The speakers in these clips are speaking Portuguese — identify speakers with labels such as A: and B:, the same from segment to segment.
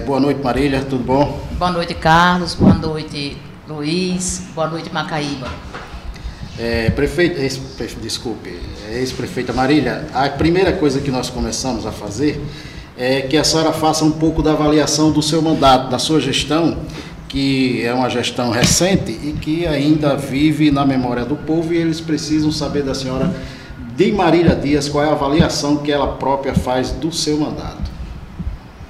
A: Boa noite, Marília, tudo bom?
B: Boa noite, Carlos. Boa noite, Luiz. Boa noite, Macaíba.
A: Ex-prefeita Marília, a primeira coisa que nós começamos a fazer é que a senhora faça um pouco da avaliação do seu mandato, da sua gestão, que é uma gestão recente e que ainda vive na memória do povo, e eles precisam saber da senhora, de Marília Dias, qual é a avaliação que ela própria faz do seu mandato.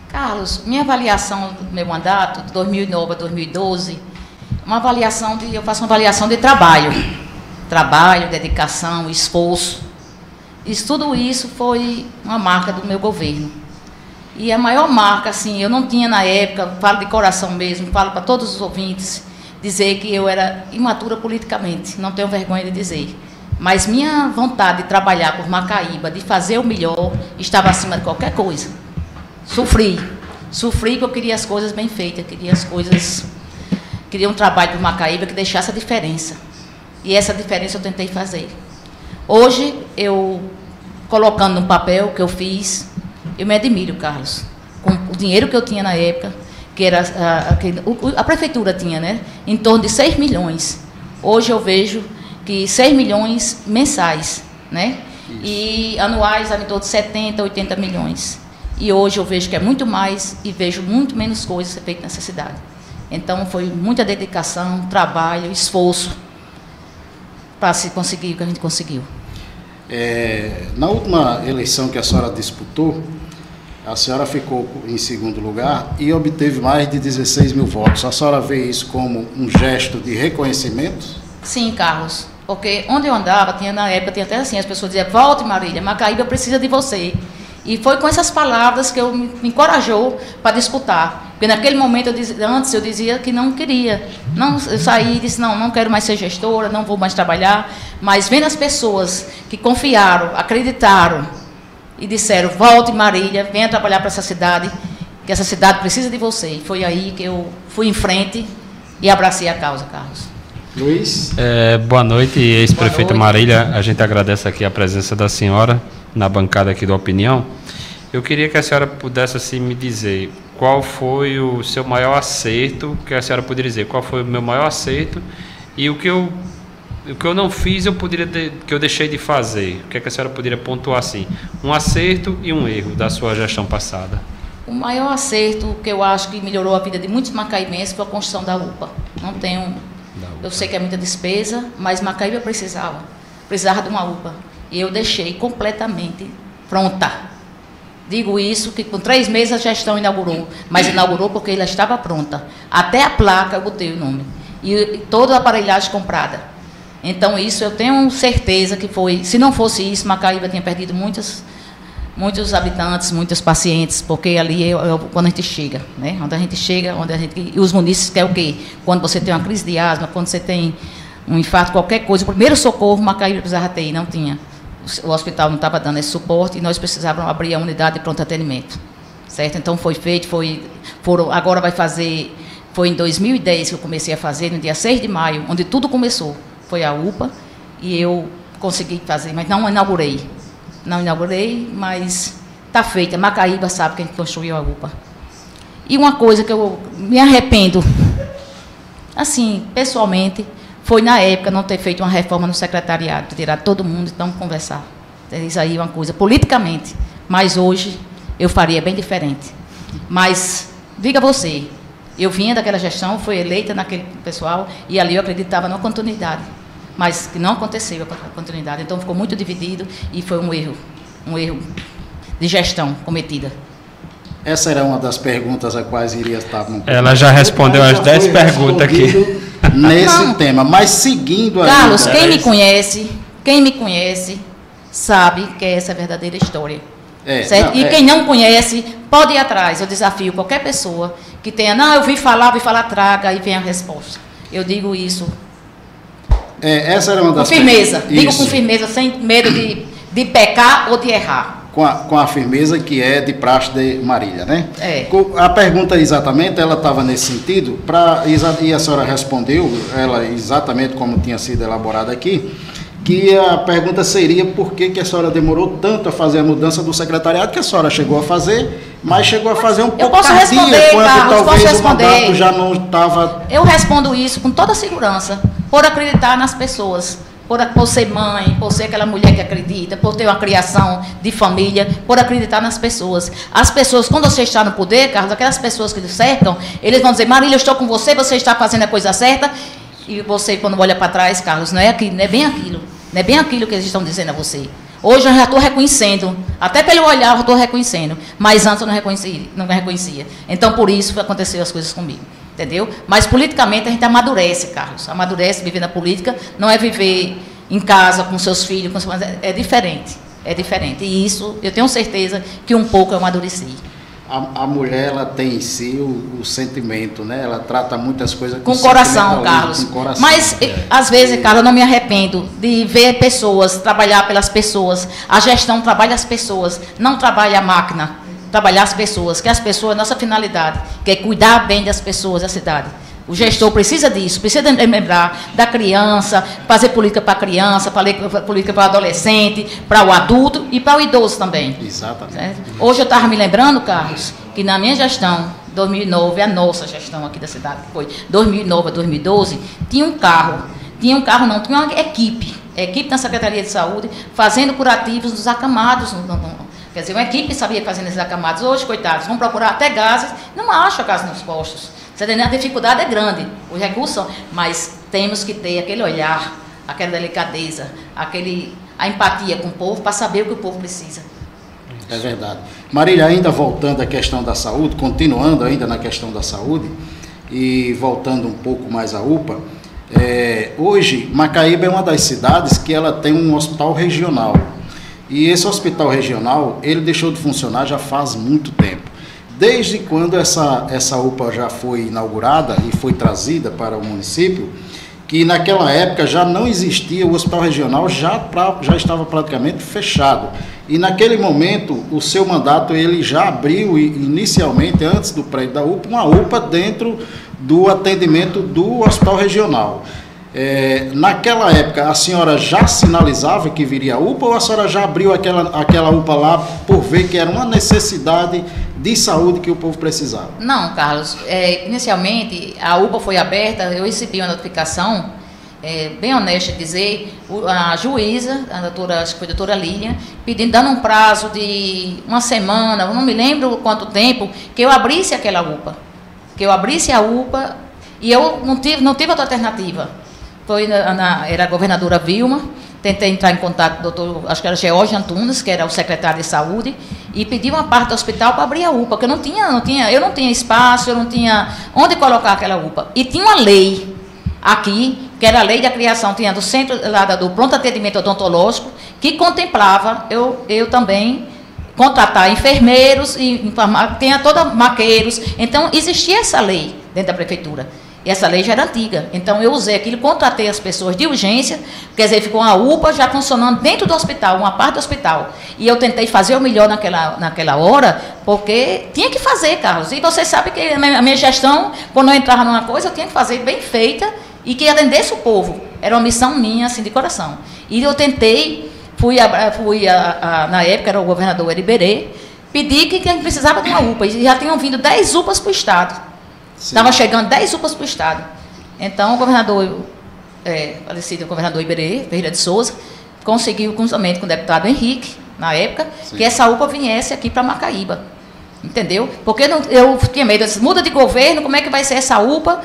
B: Carlos, minha avaliação do meu mandato, de 2009 a 2012, eu faço uma avaliação de trabalho, dedicação, esforço. Tudo isso foi uma marca do meu governo. E a maior marca, assim, eu não tinha na época, falo de coração mesmo, falo para todos os ouvintes, dizer que eu era imatura politicamente, não tenho vergonha de dizer. Mas minha vontade de trabalhar por Macaíba, de fazer o melhor, estava acima de qualquer coisa. Sofri porque eu queria as coisas bem feitas, queria um trabalho por Macaíba que deixasse a diferença. E essa diferença eu tentei fazer. Hoje, eu, colocando no papel que eu fiz, eu me admiro, Carlos, com o dinheiro que eu tinha na época, que era a prefeitura tinha, né, em torno de 6 milhões. Hoje eu vejo que 6 milhões mensais, né, e anuais em torno de 70, 80 milhões. E hoje eu vejo que é muito mais e vejo muito menos coisas ser feitas nessa cidade. Então foi muita dedicação, trabalho, esforço para se conseguir o que a gente conseguiu.
A: Na última eleição que a senhora disputou, a senhora ficou em segundo lugar e obteve mais de 16 mil votos. A senhora vê isso como um gesto de reconhecimento?
B: Sim, Carlos, porque onde eu andava, na época, tinha até assim, as pessoas diziam, volte, Marília, Macaíba precisa de você. E foi com essas palavras que me encorajou para disputar. Porque naquele momento, antes eu dizia que não queria. Eu saí e disse, não quero mais ser gestora, não vou mais trabalhar. Mas vendo as pessoas que confiaram, acreditaram e disseram, volte, Marília, venha trabalhar para essa cidade, que essa cidade precisa de você. E foi aí que eu fui em frente e abracei a causa, Carlos.
A: Luiz?
C: Boa noite, ex-prefeita Marília. A gente agradece aqui a presença da senhora na bancada aqui do Opinião. Eu queria que a senhora pudesse assim, me dizer qual foi o seu maior acerto, que a senhora poderia dizer qual foi o meu maior acerto e o que eu não fiz, que eu deixei de fazer. O que a senhora poderia pontuar assim? Um acerto e um erro da sua gestão passada.
B: O maior acerto que eu acho que melhorou a vida de muitos macaibenses foi a construção da UPA. Eu sei que é muita despesa, mas Macaíba precisava de uma UPA. E eu deixei completamente pronta. Digo isso, que com 3 meses a gestão inaugurou, mas inaugurou porque ela estava pronta. Até a placa eu botei o nome. E toda a aparelhagem comprada. Então isso eu tenho certeza que foi, se não fosse isso, Macaíba tinha perdido muitos habitantes, muitos pacientes, porque ali quando a gente chega, né? E os munícipes querem o quê? Quando você tem uma crise de asma, quando você tem um infarto, qualquer coisa, o primeiro socorro Macaíba precisava ter, e não tinha. O hospital não estava dando esse suporte e nós precisávamos abrir a unidade de pronto atendimento, certo? Então foi feito, agora vai fazer, foi em 2010 que eu comecei a fazer, no dia 6 de maio, onde tudo começou, foi a UPA, e eu consegui fazer, mas não inaugurei, mas está feita. Macaíba sabe quem construiu a UPA. E uma coisa que eu me arrependo, assim, pessoalmente, foi na época não ter feito uma reforma no secretariado, tirar todo mundo e então conversar. Isso aí é uma coisa, politicamente, mas hoje eu faria bem diferente. Mas, diga você, eu vinha daquela gestão, fui eleita naquele pessoal, e ali eu acreditava na continuidade, mas que não aconteceu a continuidade, então ficou muito dividido e foi um erro de gestão cometida.
A: Essa era uma das perguntas a quais iria estar...
C: Ela já respondeu as 10 perguntas aqui.
A: Nesse tema, mas seguindo...
B: Carlos, quem me conhece, sabe que essa é a verdadeira história. Certo? Quem não conhece, pode ir atrás. Eu desafio qualquer pessoa que tenha, eu vi falar, traga, e vem a resposta. Eu digo isso
A: essa era uma das
B: com firmeza. Digo com firmeza, sem medo de pecar ou de errar.
A: Com a firmeza que é de praxe de Marília, né? A pergunta exatamente, ela estava nesse sentido, e a senhora respondeu, ela exatamente como tinha sido elaborada aqui, que a pergunta seria por que a senhora demorou tanto a fazer a mudança do secretariado, que a senhora chegou a fazer, mas chegou a fazer um pouco
B: posso
A: tardia,
B: responder,
A: quando
B: Carlos,
A: talvez
B: posso
A: o mandato
B: responder.
A: já não estava...
B: Eu respondo isso com toda segurança, por acreditar nas pessoas, por ser mãe, por ser aquela mulher que acredita, por ter uma criação de família, por acreditar nas pessoas. As pessoas, quando você está no poder, Carlos, aquelas pessoas que lhe cercam, eles vão dizer, Marília, eu estou com você, você está fazendo a coisa certa, e você, quando olha para trás, Carlos, não é aquilo, não é bem aquilo, não é bem aquilo que eles estão dizendo a você. Hoje eu já estou reconhecendo, até pelo olhar eu estou reconhecendo, mas antes eu não reconhecia. Então, por isso, aconteceu as coisas comigo, entendeu? Mas, politicamente, a gente amadurece, Carlos. Amadurece, viver na política, não é viver em casa com seus filhos, é diferente, é diferente. E isso, eu tenho certeza que um pouco eu amadureci.
A: A mulher, ela tem em si o sentimento, né? Ela trata muitas coisas
B: com coração, Carlos.
A: Com coração.
B: Mas, às vezes, Carlos, eu não me arrependo de ver pessoas, trabalhar pelas pessoas. A gestão trabalha as pessoas, não trabalha a máquina. Trabalhar as pessoas, que as pessoas, nossa finalidade, que é cuidar bem das pessoas da cidade. O gestor precisa disso, precisa lembrar da criança, fazer política para a criança, política para o adolescente, para o adulto e para o idoso também.
A: Exatamente.
B: Certo? Hoje eu estava me lembrando, Carlos, que na minha gestão, 2009, a nossa gestão aqui da cidade, que foi 2009 a 2012, tinha um carro não, tinha uma equipe na Secretaria de Saúde, fazendo curativos dos acamados. Quer dizer, uma equipe que sabia fazer nesses acamados. Hoje, coitados, vão procurar até gases, não acham gases nos postos. A dificuldade é grande, os recursos, mas temos que ter aquele olhar, aquela delicadeza, a empatia com o povo para saber o que o povo precisa.
A: É verdade. Marília, ainda voltando à questão da saúde, continuando ainda na questão da saúde e voltando um pouco mais à UPA, hoje Macaíba é uma das cidades que ela tem um hospital regional. E esse hospital regional, ele deixou de funcionar já faz muito tempo. Desde quando essa UPA já foi inaugurada e foi trazida para o município, que naquela época já não existia, o hospital regional já estava praticamente fechado. E naquele momento, o seu mandato, ele já abriu inicialmente, antes do prédio da UPA, uma UPA dentro do atendimento do hospital regional. Naquela época, a senhora já sinalizava que viria a UPA ou a senhora já abriu aquela UPA lá por ver que era uma necessidade de saúde que o povo precisava?
B: Não, Carlos. Inicialmente, a UPA foi aberta, eu recebi uma notificação, bem honesta de dizer, a juíza, acho que foi a doutora Lilian, dando um prazo de uma semana, eu não me lembro quanto tempo, que eu abrisse aquela UPA. Que eu abrisse a UPA e eu não tive outra alternativa. Era a governadora Vilma, tentei entrar em contato com o doutor, acho que era George Antunes, que era o secretário de saúde, e pedi uma parte do hospital para abrir a UPA, porque eu não tinha espaço, eu não tinha onde colocar aquela UPA. E tinha uma lei aqui, que era a lei da criação, tinha do centro lá do pronto atendimento odontológico, que contemplava eu também contratar enfermeiros, tinha toda maqueiros. Então, existia essa lei dentro da prefeitura. E essa lei já era antiga. Então, eu usei aquilo, contratei as pessoas de urgência, quer dizer, ficou uma UPA já funcionando dentro do hospital, uma parte do hospital. E eu tentei fazer o melhor naquela hora, porque tinha que fazer, Carlos. E você sabe que a minha gestão, quando eu entrava numa coisa, eu tinha que fazer bem feita e que atendesse o povo. Era uma missão minha, assim, de coração. E eu tentei, na época era o governador Eriberê, pedi que quem precisava de uma UPA. E já tinham vindo 10 UPAs para o Estado. Estava chegando 10 UPAs para o Estado. Então, o governador, falecido governador Iberê, Ferreira de Souza, conseguiu, juntamente com o deputado Henrique, na época, que essa UPA viesse aqui para Macaíba. Entendeu? Porque eu tinha medo, eu disse, muda de governo, como é que vai ser essa UPA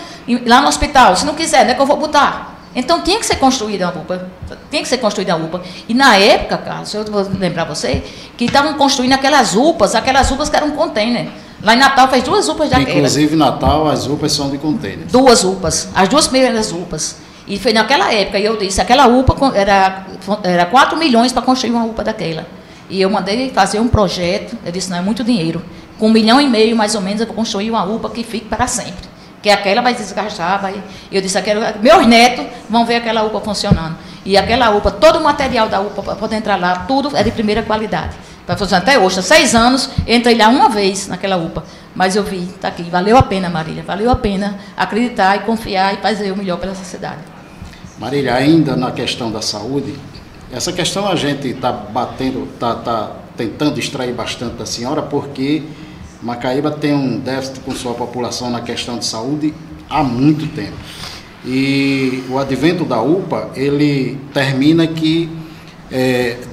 B: lá no hospital? Se não quiser, não é que eu vou botar. Então, tinha que ser construída uma UPA. Tinha que ser construída uma UPA. E, na época, Carlos, eu vou lembrar você, que estavam construindo aquelas UPAs que eram um container. Lá em Natal fez 2 UPAs daquelas.
A: Inclusive, em Natal, as UPAs são de container.
B: 2 UPAs, as 2 primeiras UPAs. E foi naquela época, e eu disse, aquela UPA era 4 milhões para construir uma UPA daquela. E eu mandei fazer um projeto, eu disse, não é muito dinheiro. Com 1,5 milhão, mais ou menos, eu vou construir uma UPA que fique para sempre. Que aquela vai desgastar, Eu disse, meus netos vão ver aquela UPA funcionando. E aquela UPA, todo o material da UPA, para poder entrar lá, tudo é de primeira qualidade. Para funcionar até hoje, há 6 anos, entrei lá uma vez naquela UPA. Mas eu vi, está aqui, valeu a pena, Marília, valeu a pena acreditar e confiar e fazer o melhor pela sociedade.
A: Marília, ainda na questão da saúde, essa questão a gente está tentando extrair bastante da senhora, porque Macaíba tem um déficit com sua população na questão de saúde há muito tempo. E o advento da UPA, ele termina que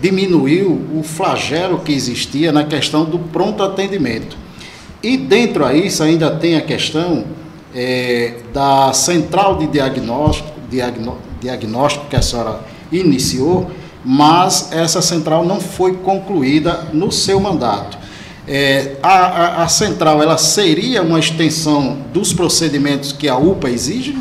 A: diminuiu o flagelo que existia na questão do pronto atendimento. E dentro a isso ainda tem a questão da central de diagnóstico que a senhora iniciou, mas essa central não foi concluída no seu mandato. A central, ela seria uma extensão dos procedimentos que a UPA exige?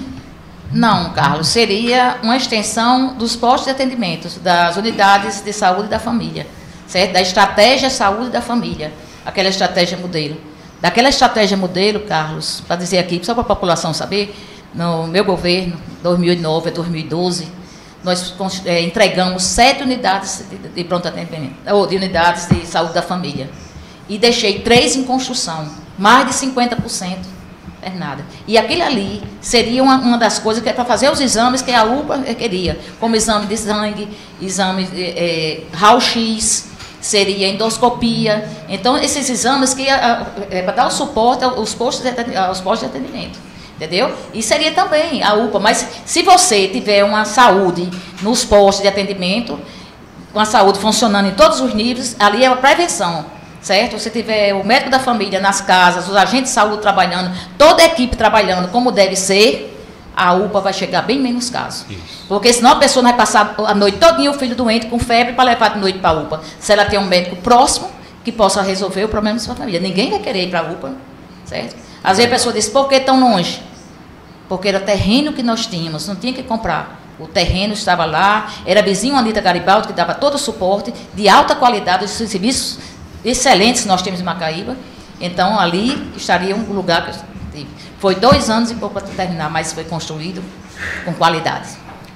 B: Não, Carlos, seria uma extensão dos postos de atendimento, das unidades de saúde da família, certo? Da estratégia saúde da família, aquela estratégia modelo. Daquela estratégia modelo, Carlos, para dizer aqui, só para a população saber, no meu governo, 2009 a 2012, nós entregamos 7 unidades de pronto atendimento, ou de unidades de saúde da família, e deixei 3 em construção, mais de 50%. Nada. E aquele ali seria uma das coisas que é para fazer os exames que a UPA queria, como exame de sangue, exame raio-x, seria endoscopia. Então, esses exames que é para dar o suporte aos postos de atendimento, entendeu? E seria também a UPA, mas se você tiver uma saúde nos postos de atendimento, uma saúde funcionando em todos os níveis, ali é a prevenção. Certo? Se tiver o médico da família nas casas, os agentes de saúde trabalhando, toda a equipe trabalhando como deve ser, a UPA vai chegar bem menos casos. Isso. Porque senão a pessoa vai passar a noite todinha, o filho doente com febre, para levar de noite para a UPA. Se ela tem um médico próximo, que possa resolver o problema da sua família. Ninguém vai querer ir para a UPA, certo? Às vezes a pessoa diz, por que tão longe? Porque era terreno que nós tínhamos, não tinha que comprar. O terreno estava lá, era vizinho Anita Garibaldi, que dava todo o suporte, de alta qualidade, os serviços excelentes que nós temos em Macaíba. Então, ali estaria um lugar que eu tive. Foi 2 anos e pouco para terminar, mas foi construído com qualidade.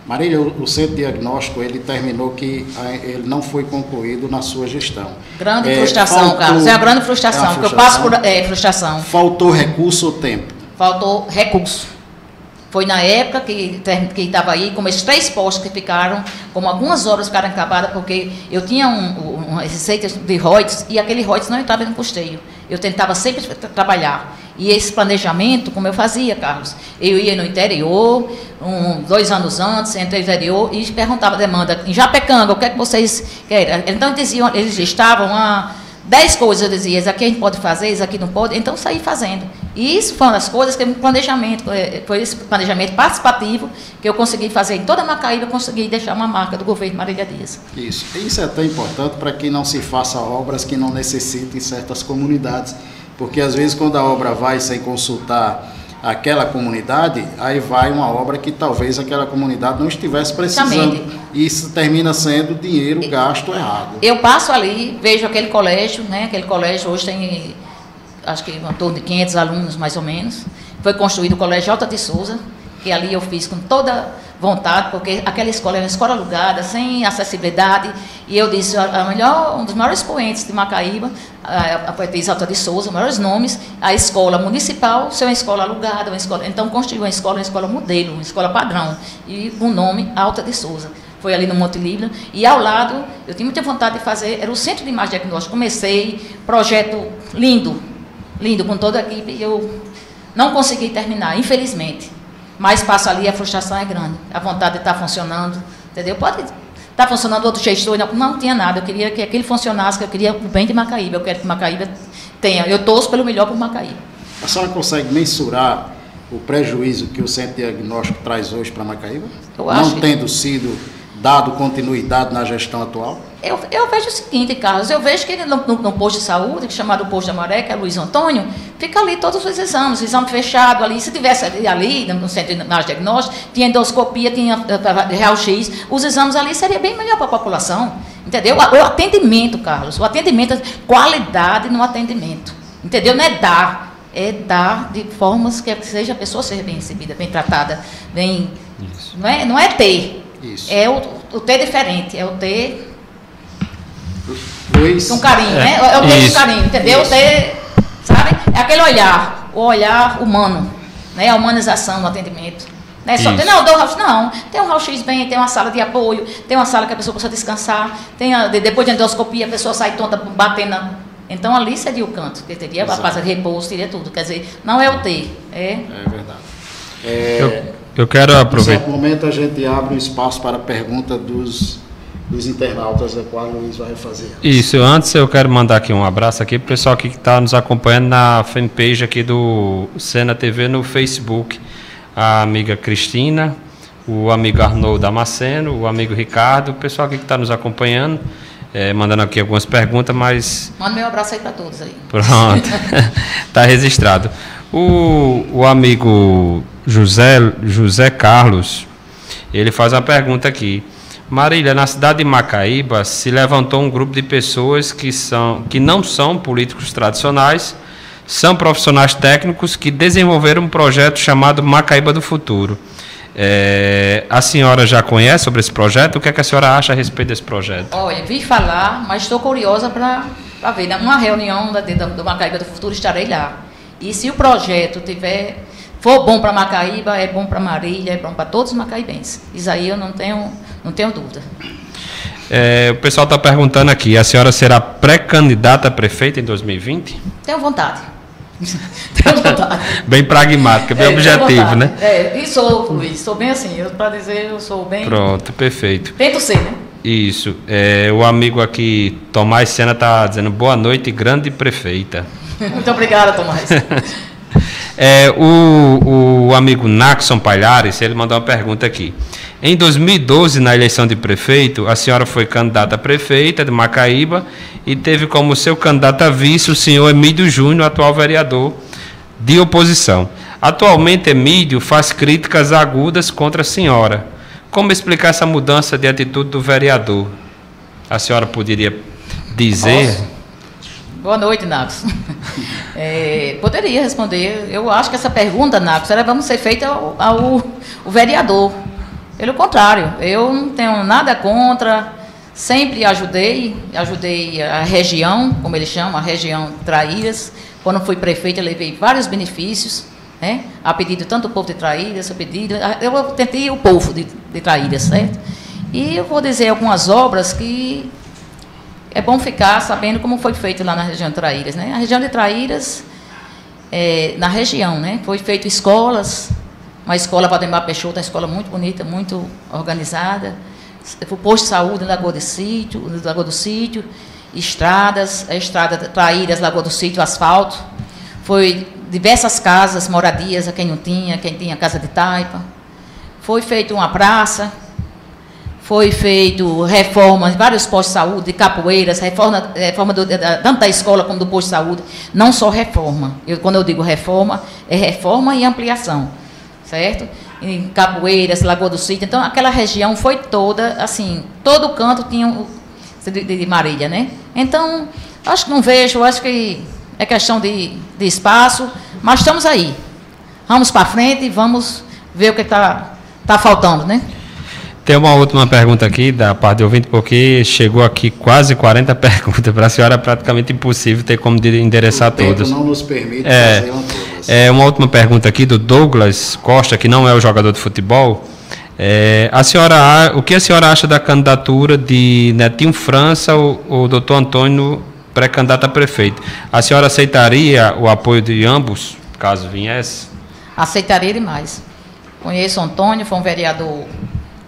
A: Marília, o centro diagnóstico, ele terminou que ele não foi concluído na sua gestão.
B: Grande frustração, Carlos. É uma grande frustração, porque eu passo por frustração.
A: Faltou recurso ou tempo?
B: Faltou recurso. Foi na época que estava aí, como esses 3 postos que ficaram, como algumas obras ficaram acabadas, porque eu tinha uma receita de royalties e aquele royalties não entrava no custeio. Eu tentava sempre trabalhar. E esse planejamento, como eu fazia, Carlos, eu ia no interior, 2 anos antes, entrei no interior e perguntava a demanda, em Japecanga, o que é que vocês querem? Então eles estavam 10 coisas, eu dizia, isso aqui a gente pode fazer, isso aqui não pode, então saí fazendo. E isso foi uma das coisas que foi esse planejamento participativo que eu consegui fazer em toda a Macaíba, consegui deixar uma marca do governo Marília Dias.
A: Isso é tão importante para que não se faça obras que não necessitem certas comunidades, porque às vezes quando a obra vai sem consultar aquela comunidade, aí vai uma obra que talvez aquela comunidade não estivesse precisando. Exatamente. E isso termina sendo dinheiro gasto errado.
B: Eu passo ali, vejo aquele colégio, né? Aquele colégio hoje tem, acho que em torno de 500 alunos, mais ou menos. Foi construído o Colégio Alta de Souza, que ali eu fiz com toda vontade, porque aquela escola é uma escola alugada, sem acessibilidade, e eu disse, um dos maiores expoentes de Macaíba, a poetisa Alta de Souza, os maiores nomes, a escola municipal, ser uma escola alugada, então construiu uma escola modelo, uma escola padrão, e com o nome Alta de Souza. Foi ali no Monte Líbano, e ao lado, eu tinha muita vontade de fazer, era o Centro de Imagem Diagnóstica. Comecei, projeto lindo, com toda a equipe, e eu não consegui terminar, infelizmente. Mas passo ali, a frustração é grande, a vontade de estar funcionando, entendeu? Pode estar funcionando outro gestor, não tinha nada, eu queria que aquele funcionasse, que eu queria o bem de Macaíba, eu quero que Macaíba tenha, eu torço pelo melhor para Macaíba.
A: A senhora consegue mensurar o prejuízo que o Centro Diagnóstico traz hoje para Macaíba?
B: Eu acho
A: não tendo sido dado continuidade na gestão atual?
B: Eu vejo o seguinte, Carlos, eu vejo que no posto de saúde, que é chamado Posto da Maré, que é Luiz Antônio, fica ali todos os exames, exame fechado ali, se tivesse ali no centro de diagnóstico, tinha endoscopia, tinha raio-x, os exames ali seria bem melhor para a população, entendeu? O atendimento, Carlos, o atendimento, qualidade no atendimento, entendeu? Não é dar de formas que seja a pessoa seja bem recebida, bem tratada, bem... Isso. Não é ter, isso. É o ter diferente, é o ter... Com carinho, né? É o ter com carinho, entendeu? O ter, sabe? É aquele olhar, o olhar humano, né? A humanização no atendimento. Não é só ter, não, tem um raio-x bem, tem uma sala de apoio, tem uma sala que a pessoa possa descansar, depois de endoscopia a pessoa sai tonta batendo Então ali seria o canto, que teria a casa de repouso, teria tudo. Quer dizer, não é o T.
A: É verdade.
C: Eu quero aproveitar.
A: Nesse momento a gente abre um espaço para a pergunta dos internautas, a qual o Luiz vai fazer.
C: Isso, antes eu quero mandar aqui um abraço aqui para o pessoal que está nos acompanhando na fanpage aqui do Sena TV no Facebook. A amiga Cristina, o amigo Arnold Damasceno, o amigo Ricardo, o pessoal aqui que está nos acompanhando, mandando aqui algumas perguntas, mas...
B: Manda meu abraço aí para todos aí.
C: Pronto, está registrado. O amigo José Carlos, ele faz uma pergunta aqui. Marília, na cidade de Macaíba se levantou um grupo de pessoas que não são políticos tradicionais, são profissionais técnicos que desenvolveram um projeto chamado Macaíba do Futuro. A senhora já conhece sobre esse projeto? O que é que a senhora acha a respeito desse projeto?
B: Olha, vi falar, mas estou curiosa para ver. Numa reunião do Macaíba do Futuro estarei lá. E se o projeto for bom para Macaíba, é bom para Marília, é bom para todos os macaibenses. Isso aí eu não tenho dúvida.
C: O pessoal está perguntando aqui, a senhora será pré-candidata a prefeita em 2020?
B: Tenho vontade. Tenho vontade.
C: Bem pragmática, bem objetivo, né?
B: E sou, Luiz, sou bem assim, para dizer, eu sou bem...
C: Pronto, perfeito.
B: Tento ser, né?
C: Isso. O amigo aqui, Tomás Sena, está dizendo, boa noite, grande prefeita.
B: Muito obrigada, Tomás.
C: O amigo Naxon Palhares, ele mandou uma pergunta aqui. Em 2012, na eleição de prefeito, a senhora foi candidata a prefeita de Macaíba e teve como seu candidato a vice o senhor Emílio Júnior, atual vereador de oposição. Atualmente, Emílio faz críticas agudas contra a senhora. Como explicar essa mudança de atitude do vereador? A senhora poderia dizer...
B: Posso? Boa noite, Nax. Poderia responder. Eu acho que essa pergunta, Nax, vamos ser feita ao vereador. Pelo contrário, eu não tenho nada contra, sempre ajudei a região, como eles chamam, a região Traíras. Quando fui prefeita, eu levei vários benefícios, né? A pedido tanto do povo de Traíras, eu tentei o povo de Traíras, certo? E eu vou dizer algumas obras que é bom ficar sabendo como foi feito lá na região de Traíras, né? A região de Traíras, na região, né? Foi feito escolas, uma escola para Ademar Peixoto, uma escola muito bonita, muito organizada, o posto de saúde, Lagoa do Sítio, estradas, a estrada Traíras, Lagoa do Sítio, asfalto, foi diversas casas, moradias a quem não tinha, quem tinha casa de taipa, foi feita uma praça, foi feito reforma em vários postos de saúde, de capoeiras, reforma tanto da escola como do posto de saúde, não só reforma. Quando eu digo reforma, é reforma e ampliação, certo? Em Capoeiras, Lagoa do Sítio, então aquela região foi toda, assim, todo canto tinha de Marília, né? Então, acho que não vejo, acho que é questão de espaço, mas estamos aí. Vamos para frente e vamos ver o que está faltando, né?
C: Tem uma última pergunta aqui da parte do ouvinte, porque chegou aqui quase 40 perguntas. Para a senhora é praticamente impossível ter como endereçar todas.
A: O tempo não nos permite fazê-las todas.
C: Uma última pergunta aqui do Douglas Costa, que não é o jogador de futebol. O que a senhora acha da candidatura de Netinho França ou doutor Antônio pré-candidato a prefeito? A senhora aceitaria o apoio de ambos, caso viesse?
B: Aceitaria demais. Conheço o Antônio, foi um vereador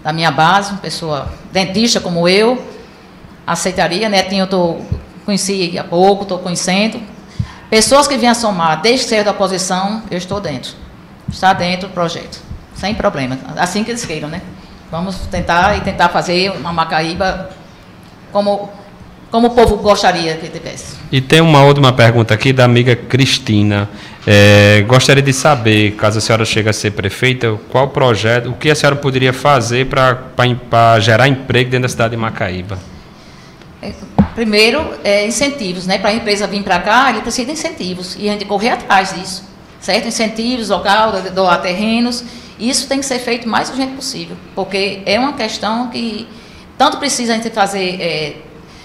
B: da minha base, uma pessoa dentista como eu, aceitaria. Netinho eu conheci há pouco, estou conhecendo. Pessoas que venham somar, desde ser da oposição, eu estou dentro. Está dentro do projeto, sem problema. Assim que eles queiram, né? Vamos tentar fazer uma Macaíba como o povo gostaria que tivesse.
C: E tem uma última pergunta aqui da amiga Cristina. Gostaria de saber, caso a senhora chegue a ser prefeita, qual projeto, o que a senhora poderia fazer para gerar emprego dentro da cidade de Macaíba?
B: Primeiro, incentivos, né? Para a empresa vir para cá, ele precisa de incentivos, e a gente correr atrás disso, certo? Incentivos, local, doar terrenos, isso tem que ser feito o mais urgente possível, porque é uma questão que tanto precisa a gente fazer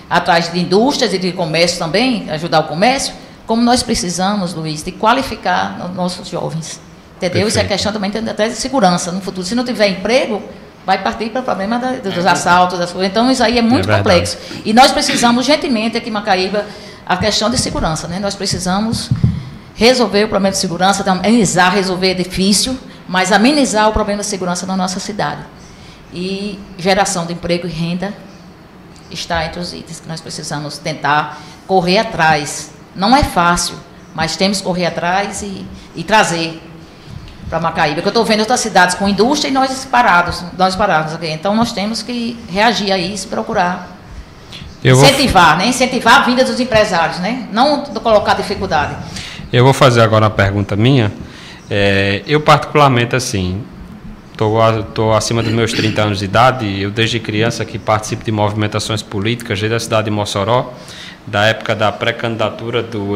B: atrás de indústrias e de comércio também, ajudar o comércio, como nós precisamos, Luiz, de qualificar nossos jovens. Entendeu? Isso é questão também até de segurança no futuro. Se não tiver emprego, vai partir para o problema dos assaltos, das coisas. Então, isso aí é muito complexo. E nós precisamos, urgentemente, aqui em Macaíba, a questão de segurança, né? Nós precisamos resolver o problema de segurança, amenizar, resolver é difícil, mas amenizar o problema de segurança na nossa cidade. E geração de emprego e renda está entre os itens que nós precisamos tentar correr atrás. Não é fácil, mas temos que correr atrás e trazer para Macaíba, porque eu estou vendo outras cidades com indústria e nós parados aqui. Então nós temos que reagir a isso, procurar incentivar, né? Incentivar a vinda dos empresários, né? Não colocar dificuldade.
C: Eu vou fazer agora uma pergunta minha. Eu particularmente, assim, estou acima dos meus 30 anos de idade. Eu desde criança que participo de movimentações políticas, desde a cidade de Mossoró, da época da pré-candidatura do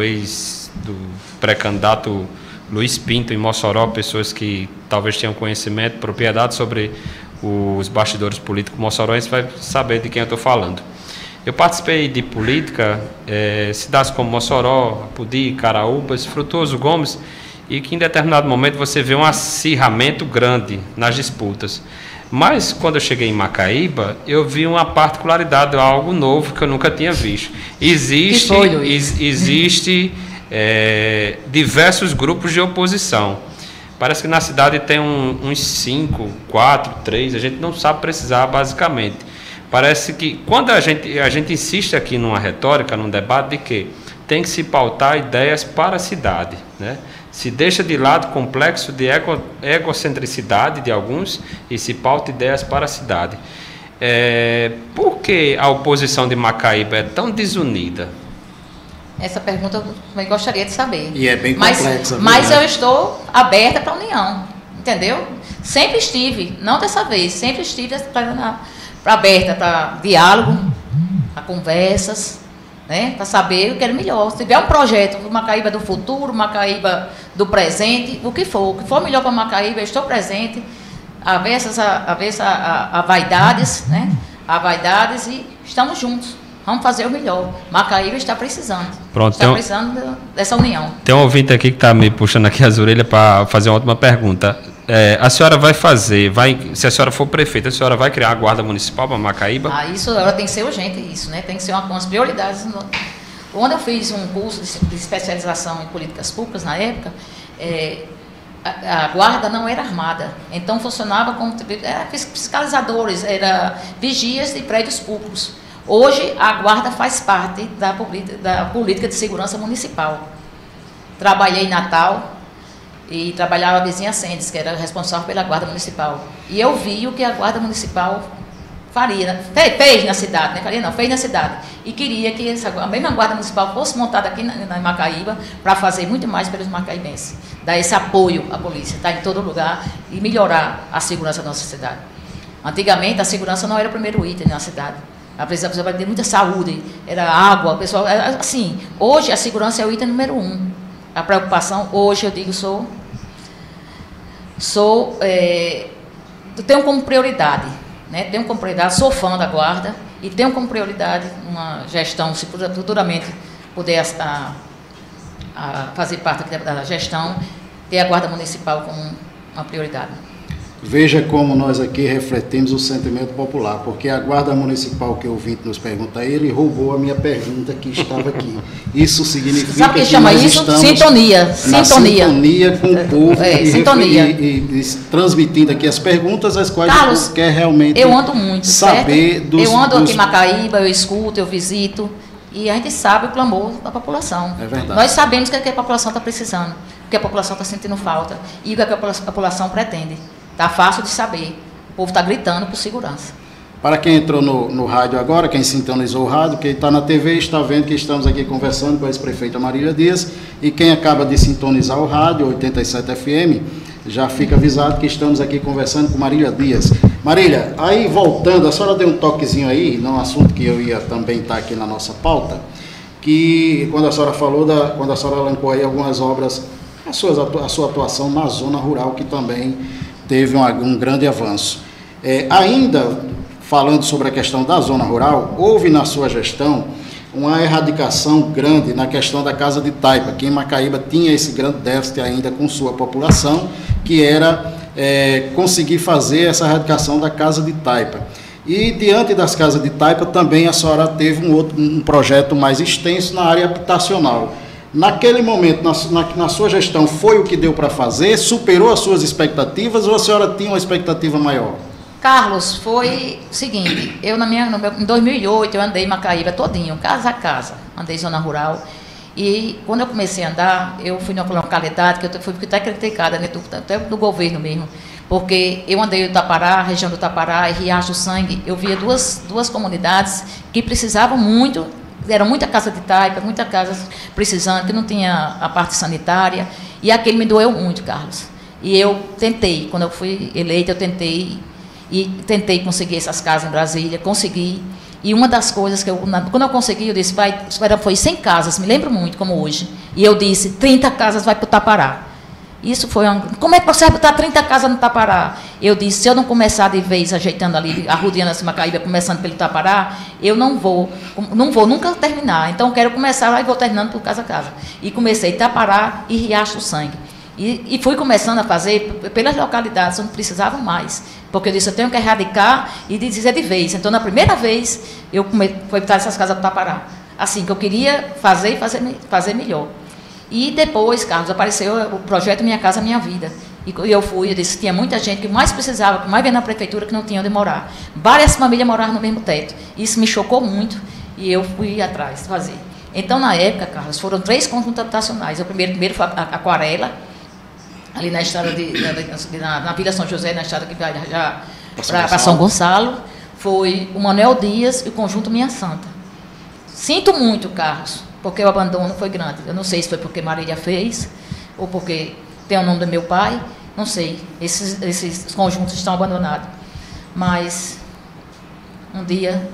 C: pré-candidato Luiz Pinto em Mossoró, pessoas que talvez tenham conhecimento, propriedade sobre os bastidores políticos moçoroenses, vai saber de quem eu estou falando. Eu participei de política, cidades como Mossoró, Apodi, Caraúbas, Frutuoso Gomes, e que em determinado momento você vê um acirramento grande nas disputas. Mas quando eu cheguei em Macaíba, eu vi uma particularidade, algo novo que eu nunca tinha visto. Existe diversos grupos de oposição. Parece que na cidade tem uns 5, 4, 3, a gente não sabe precisar basicamente. Parece que quando a gente insiste aqui numa retórica, num debate de que tem que se pautar ideias para a cidade, né? Se deixa de lado o complexo de egocentricidade de alguns e se pauta ideias para a cidade. Por que a oposição de Macaíba é tão desunida?
B: Essa pergunta eu também gostaria de saber.
A: E é bem complexa.
B: Mas eu estou aberta para a união, entendeu? Sempre estive, não dessa vez, sempre estive aberta para diálogo, para conversas, né? Para saber o que era melhor. Se tiver um projeto do Macaíba do futuro, Macaíba do presente, o que for melhor para Macaíba, eu estou presente, a vaidades, né? A vaidades, e estamos juntos. Vamos fazer o melhor. Macaíba está precisando.
C: Pronto,
B: está precisando dessa união.
C: Tem um ouvinte aqui que está me puxando aqui as orelhas para fazer uma última pergunta. A senhora se a senhora for prefeita, a senhora vai criar a guarda municipal para Macaíba?
B: Isso agora tem que ser urgente, isso, né? Tem que ser umas prioridades. Quando eu fiz um curso de especialização em políticas públicas, na época, a guarda não era armada. Então funcionava como fiscalizadores, era vigias de prédios públicos. Hoje a guarda faz parte da política de segurança municipal. Trabalhei em Natal e trabalhava a vizinha Sendes, que era responsável pela guarda municipal. E eu vi o que a guarda municipal fez na cidade, né? Fez na cidade. E queria que a mesma guarda municipal fosse montada aqui na Macaíba para fazer muito mais pelos macaibenses. Dar esse apoio à polícia, estar em todo lugar e melhorar a segurança da nossa cidade. Antigamente a segurança não era o primeiro item na cidade. A pessoa vai ter muita saúde, era água, o pessoal, assim, hoje a segurança é o item número 1. A preocupação, hoje eu digo, tenho como prioridade, né? Tenho como prioridade, sou fã da guarda e tenho como prioridade uma gestão, se futuramente puder fazer parte da gestão, ter a guarda municipal como uma prioridade.
A: Veja como nós aqui refletimos o sentimento popular, porque a guarda municipal que o ouvinte nos pergunta aí, ele roubou a minha pergunta que estava aqui. Isso significa
B: Sabe que chama
A: nós
B: isso?
A: estamos
B: Sintonia.
A: Sintonia com o povo
B: e
A: transmitindo aqui as perguntas, as quais
B: Carlos,
A: o povo quer realmente
B: eu ando muito,
A: saber
B: certo? Eu ando aqui em Macaíba, eu escuto, eu visito, e a gente sabe o clamor da população.
A: É verdade.
B: Nós sabemos o que a população está precisando, o que a população está sentindo falta e o que a população pretende. Está fácil de saber. O povo está gritando por segurança.
A: Para quem entrou no rádio agora, quem sintonizou o rádio, quem está na TV, está vendo que estamos aqui conversando com a ex-prefeita Marília Dias. E quem acaba de sintonizar o rádio, 87 FM, já fica avisado que estamos aqui conversando com Marília Dias. Marília, aí voltando, a senhora deu um toquezinho aí, num assunto que eu ia também estar aqui na nossa pauta, que quando a senhora falou, quando a senhora elencou aí algumas obras, a sua atuação na zona rural, que também teve um grande avanço. Ainda falando sobre a questão da zona rural, houve na sua gestão uma erradicação grande na questão da casa de taipa, que em Macaíba tinha esse grande déficit ainda com sua população, que era conseguir fazer essa erradicação da casa de taipa. E diante das casas de taipa também a senhora teve um projeto mais extenso na área habitacional. Naquele momento, na sua gestão, foi o que deu para fazer? Superou as suas expectativas ou a senhora tinha uma expectativa maior?
B: Carlos, foi o seguinte, em 2008 eu andei em Macaíba todinho, casa a casa, andei em zona rural. E quando eu comecei a andar, eu fui numa localidade que eu fui até criticada, né, até do governo mesmo, porque eu andei no Tapará, região do Tapará e Riacho do Sangue, eu via duas comunidades que precisavam muito, eram muita casa de taipa, muita casa precisando, que não tinha a parte sanitária, e aquele me doeu muito, Carlos. E eu tentei, quando eu fui eleita, eu tentei conseguir essas casas em Brasília, consegui. E uma das coisas que quando eu consegui, eu disse, foi 100 casas, me lembro muito, como hoje. E eu disse, 30 casas vai para o Tapará. Isso foi como é que você vai botar 30 casas no Tapará? Eu disse, se eu não começar de vez ajeitando ali, arrodeando assim Macaíba, começando pelo Tapará, eu não vou nunca terminar. Então, eu quero começar lá e vou terminando por casa a casa. E comecei Tapará e Riacho do Sangue. E fui começando a fazer pelas localidades onde precisavam mais. Porque eu disse, eu tenho que erradicar e dizer de vez. Então, na primeira vez, eu fui botar essas casas para o Tapará. Assim, que eu queria fazer e fazer melhor. E depois, Carlos, apareceu o projeto Minha Casa Minha Vida. E eu disse, tinha muita gente que mais precisava, que mais veio na prefeitura, que não tinha onde morar. Várias famílias moravam no mesmo teto. Isso me chocou muito e eu fui atrás fazer. Então, na época, Carlos, foram 3 conjuntos habitacionais. O primeiro foi a Aquarela, ali na estrada na Vila São José, na estrada que vai já para São Gonçalo. Foi o Manuel Dias e o conjunto Minha Santa. Sinto muito, Carlos, porque o abandono foi grande. Eu não sei se foi porque Marília fez, ou porque tem o nome do meu pai, não sei. Esses conjuntos estão abandonados. Mas um dia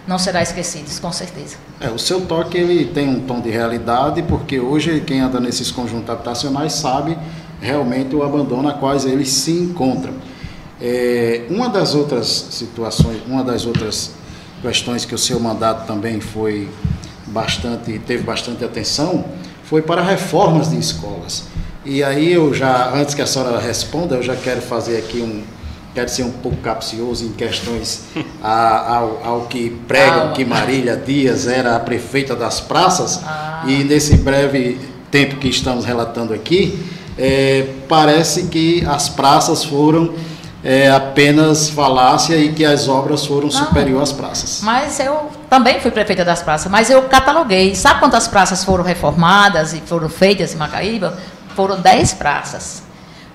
B: não será esquecido, com certeza.
A: O seu toque ele tem um tom de realidade, porque hoje quem anda nesses conjuntos habitacionais sabe realmente o abandono a quais eles se encontram. Uma das outras situações, uma das outras questões que o seu mandato também teve bastante atenção, foi para reformas de escolas. E aí antes que a senhora responda, eu já quero fazer aqui quero ser um pouco capcioso em questões ao que pregam que Marília Dias era a prefeita das praças, e nesse breve tempo que estamos relatando aqui, parece que as praças foram apenas falácia e que as obras foram superiores às praças.
B: Mas eu também fui prefeita das praças, mas eu cataloguei. Sabe quantas praças foram reformadas e foram feitas em Macaíba? Foram 10 praças.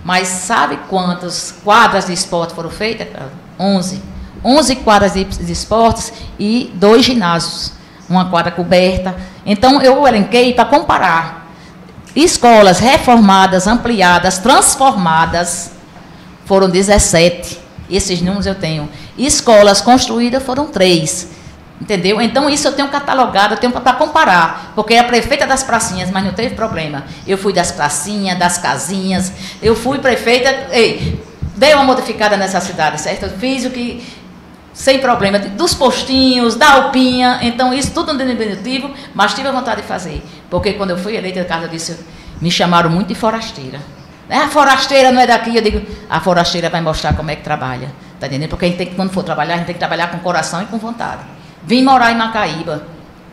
B: Mas sabe quantas quadras de esporte foram feitas? 11. 11 quadras de esportes e 2 ginásios. Uma quadra coberta. Então, eu elenquei para comparar. Escolas reformadas, ampliadas, transformadas, foram 17. Esses números eu tenho. Escolas construídas foram 3. Entendeu? Então, isso eu tenho catalogado, eu tenho para comparar. Porque é a prefeita das pracinhas, mas não teve problema. Eu fui das pracinhas, das casinhas. Eu fui prefeita... dei uma modificada nessa cidade, certo? Eu fiz o que... sem problema. Dos postinhos, da alpinha. Então, isso tudo no definitivo, mas tive a vontade de fazer. Porque quando eu fui eleita, Carlos, disse, me chamaram muito de forasteira. A forasteira não é daqui. Eu digo, a forasteira vai mostrar como é que trabalha. Está entendendo? Porque a gente tem que, quando for trabalhar, a gente tem que trabalhar com coração e com vontade. Vim morar em Macaíba.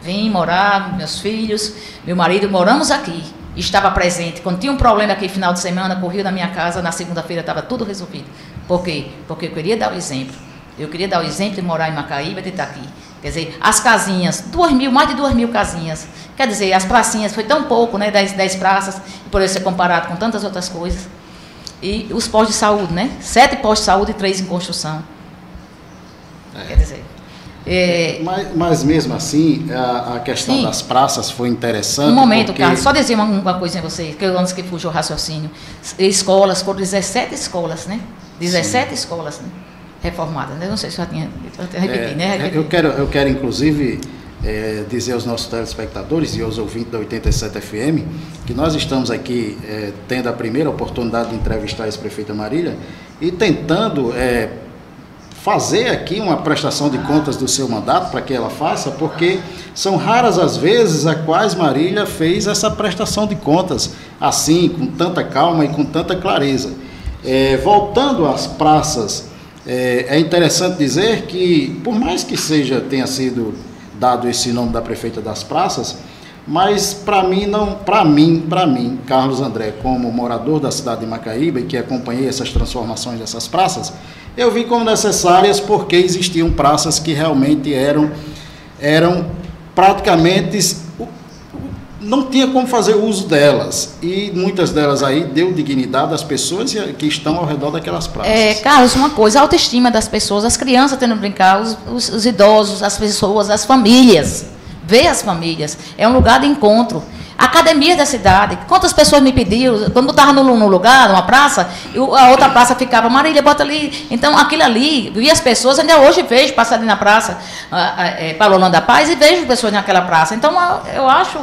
B: Vim morar, meus filhos, meu marido, moramos aqui. Estava presente. Quando tinha um problema aqui, final de semana, corria na minha casa, na segunda-feira estava tudo resolvido. Por quê? Porque eu queria dar o exemplo. Eu queria dar o exemplo de morar em Macaíba, de estar aqui. Quer dizer, as casinhas, mais de 2.000 casinhas. Quer dizer, as pracinhas, foi tão pouco, né? 10 praças, por ser comparado com tantas outras coisas. E os postos de saúde, né? 7 postos de saúde e 3 em construção. Quer dizer...
A: Mas mesmo assim, a questão das praças foi interessante.
B: Um momento, porque... Carlos, só dizer uma coisa a você, que antes que fugiu o raciocínio. Escolas, foram 17 escolas, né? 17 Sim. escolas, né? Reformadas. Eu não sei se já tinha repetido, né?
A: Eu quero inclusive, dizer aos nossos telespectadores e aos ouvintes da 87 FM que nós estamos aqui tendo a primeira oportunidade de entrevistar a ex-prefeita Marília e tentando fazer aqui uma prestação de contas do seu mandato para que ela faça, porque são raras as vezes a quais Marília fez essa prestação de contas assim, com tanta calma e com tanta clareza. Voltando às praças É interessante dizer que, por mais que tenha sido dado esse nome da prefeita das praças, mas para mim, Carlos André, como morador da cidade de Macaíba e que acompanhei essas transformações dessas praças, eu vi como necessárias porque existiam praças que realmente eram praticamente, não tinha como fazer uso delas, e muitas delas aí deu dignidade às pessoas que estão ao redor daquelas praças.
B: Carlos, uma coisa, a autoestima das pessoas, as crianças tendo que brincar, os idosos, as pessoas, as famílias, ver as famílias, é um lugar de encontro. Academia da cidade, quantas pessoas me pediram, quando eu estava num lugar, numa praça, a outra praça ficava, Marília, bota ali, então aquilo ali, e as pessoas, ainda hoje vejo passar ali na praça, para Holanda Paz, e vejo pessoas naquela praça, então eu acho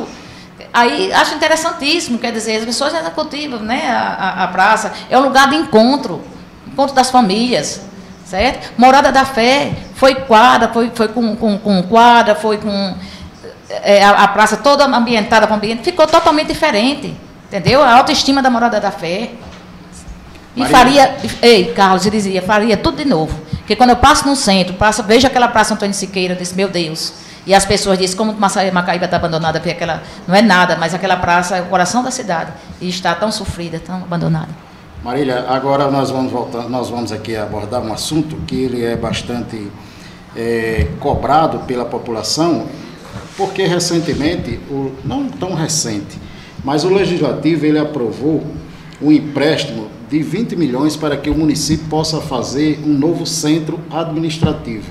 B: interessantíssimo, quer dizer, as pessoas ainda cultivam, né, a praça, é um lugar de encontro das famílias, certo? Morada da Fé, foi quadra, foi com quadra, foi com a praça toda ambientada com ambiente, ficou totalmente diferente, entendeu? A autoestima da Morada da Fé. E Carlos, eu dizia, faria tudo de novo, porque quando eu passo no centro, vejo aquela praça Antônio Siqueira, eu disse, meu Deus. E as pessoas dizem, como Macaíba está abandonada, porque não é nada, mas aquela praça é o coração da cidade. E está tão sofrida, tão abandonada.
A: Marília, agora nós vamos aqui abordar um assunto que ele é bastante cobrado pela população, porque recentemente, não tão recente, mas o Legislativo ele aprovou um empréstimo de 20 milhões para que o município possa fazer um novo centro administrativo.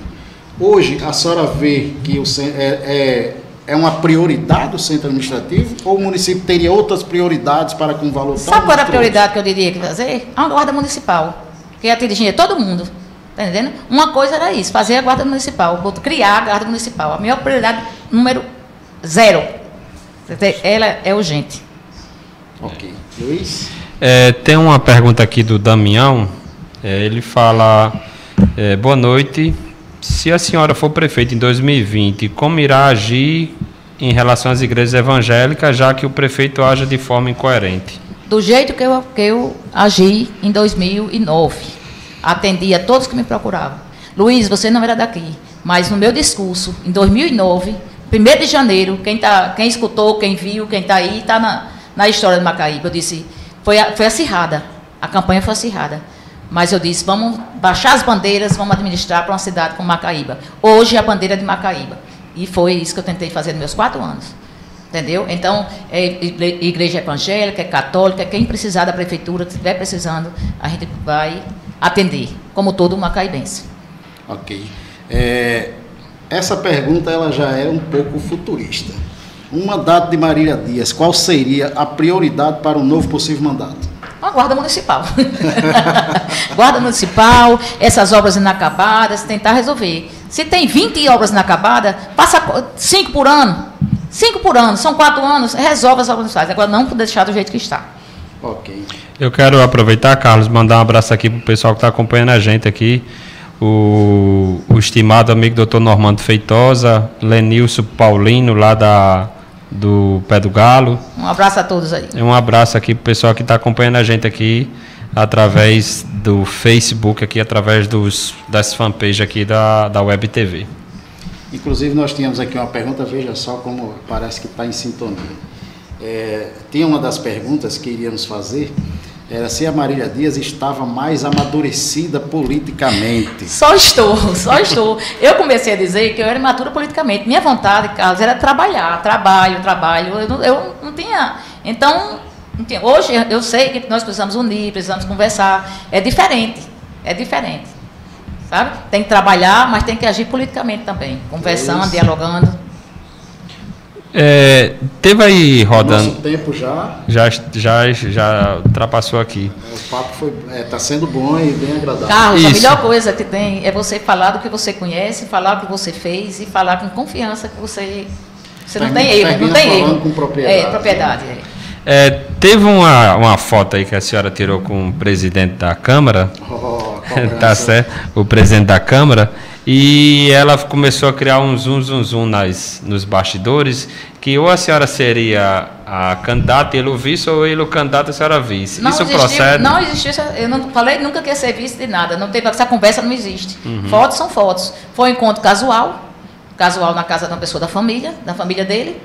A: Hoje, a senhora vê que é uma prioridade o centro administrativo ou o município teria outras prioridades para com valor tão...
B: Sabe qual era a prioridade que eu diria que fazer? A guarda municipal, que ia atingir todo mundo, tá entendendo? Uma coisa era isso, fazer a guarda municipal, criar a guarda municipal. A minha prioridade número 0. Ela é urgente.
A: Ok. Luiz?
C: Tem uma pergunta aqui do Damião, ele fala, boa noite. Se a senhora for prefeita em 2020, como irá agir em relação às igrejas evangélicas, já que o prefeito age de forma incoerente?
B: Do jeito que eu agi em 2009. Atendi a todos que me procuravam. Luiz, você não era daqui, mas no meu discurso, em 2009, 1º de janeiro, quem escutou, quem viu, quem está aí, está na história de Macaíba. Eu disse, foi acirrada, a campanha foi acirrada. Mas eu disse, vamos baixar as bandeiras, vamos administrar para uma cidade como Macaíba. Hoje é a bandeira de Macaíba. E foi isso que eu tentei fazer nos meus 4 anos. Entendeu? Então, igreja evangélica, católica, quem precisar da prefeitura, se estiver precisando, a gente vai atender, como todo macaibense.
A: Ok. Essa pergunta ela já é um pouco futurista. Um mandato de Marília Dias, qual seria a prioridade para um novo possível mandato?
B: Uma guarda municipal. Guarda municipal, essas obras inacabadas, tentar resolver. Se tem 20 obras inacabadas, passa 5 por ano. 5 por ano, são 4 anos, resolve as obras municipais. Agora não deixar do jeito que está.
A: Ok.
C: Eu quero aproveitar, Carlos, mandar um abraço aqui para o pessoal que está acompanhando a gente aqui. O estimado amigo Dr. Normando Feitosa, Lenilson Paulino, lá do Pé do Galo. Um abraço a todos aí. Um abraço aqui para o pessoal que está acompanhando a gente aqui através do Facebook, aqui através das fanpages aqui da Web TV.
A: Inclusive nós tínhamos aqui uma pergunta, veja só como parece que está em sintonia. Tinha uma das perguntas que iríamos fazer, era se a Marília Dias estava mais amadurecida politicamente.
B: Só estou. Eu comecei a dizer que eu era imatura politicamente. Minha vontade, Carlos, era trabalhar, trabalho. Eu não tinha... Então, hoje eu sei que nós precisamos unir, precisamos conversar. É diferente. Sabe? Tem que trabalhar, mas tem que agir politicamente também. Conversando, dialogando.
C: Teve aí rodando.
A: Nosso tempo
C: já ultrapassou aqui.
A: O papo está sendo bom e bem agradável.
B: Carlos, a melhor coisa que tem é você falar do que você conhece, falar o que você fez e falar com confiança que você não tem erro, não tem erro.
A: Com propriedade.
C: Teve uma foto aí que a senhora tirou com o presidente da Câmara. Tá certo? O presidente da Câmara. e ela começou a criar um zum nos bastidores, que ou a senhora seria a candidata e ele o vice, ou ele o candidato e a senhora vice. Isso procede?
B: Não existiu, eu não falei nunca que ia ser vice de nada, não teve, essa conversa não existe. Fotos são fotos. Foi um encontro casual na casa de uma pessoa da família dele,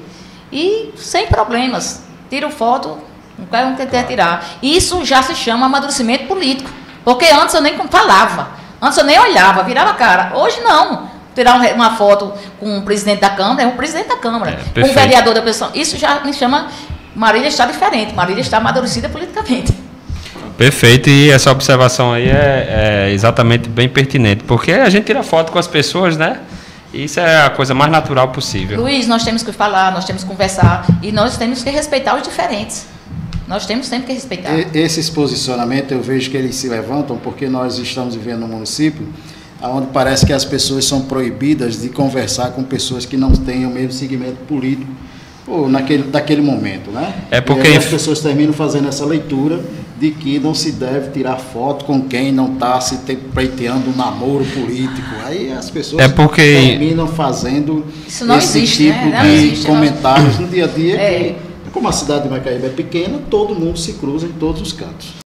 B: e sem problemas. Tiro foto, não quer tirar. Isso já se chama amadurecimento político, porque antes eu nem falava, antes eu nem olhava, virava a cara. Hoje não. Tirar uma foto com o presidente da Câmara, é o presidente da Câmara, com o vereador da pessoa. Isso já me chama, Marília está diferente, Marília está amadurecida politicamente.
C: Perfeito, e essa observação aí é exatamente bem pertinente, porque a gente tira foto com as pessoas, né? Isso é a coisa mais natural possível.
B: Luiz, nós temos que falar, nós temos que conversar, e nós temos que respeitar os diferentes. Nós temos sempre que respeitar.
A: Esses posicionamentos, eu vejo que eles se levantam porque nós estamos vivendo num município onde parece que as pessoas são proibidas de conversar com pessoas que não têm o mesmo segmento político ou daquele momento, né?
C: É porque
A: e aí as pessoas terminam fazendo essa leitura de que não se deve tirar foto com quem não está se pleiteando um namoro político. Aí as pessoas terminam fazendo
B: isso não
A: esse
B: existe,
A: tipo
B: né?
A: de
B: existe,
A: comentários no dia a dia. Que, como a cidade de Macaíba é pequena, todo mundo se cruza em todos os cantos.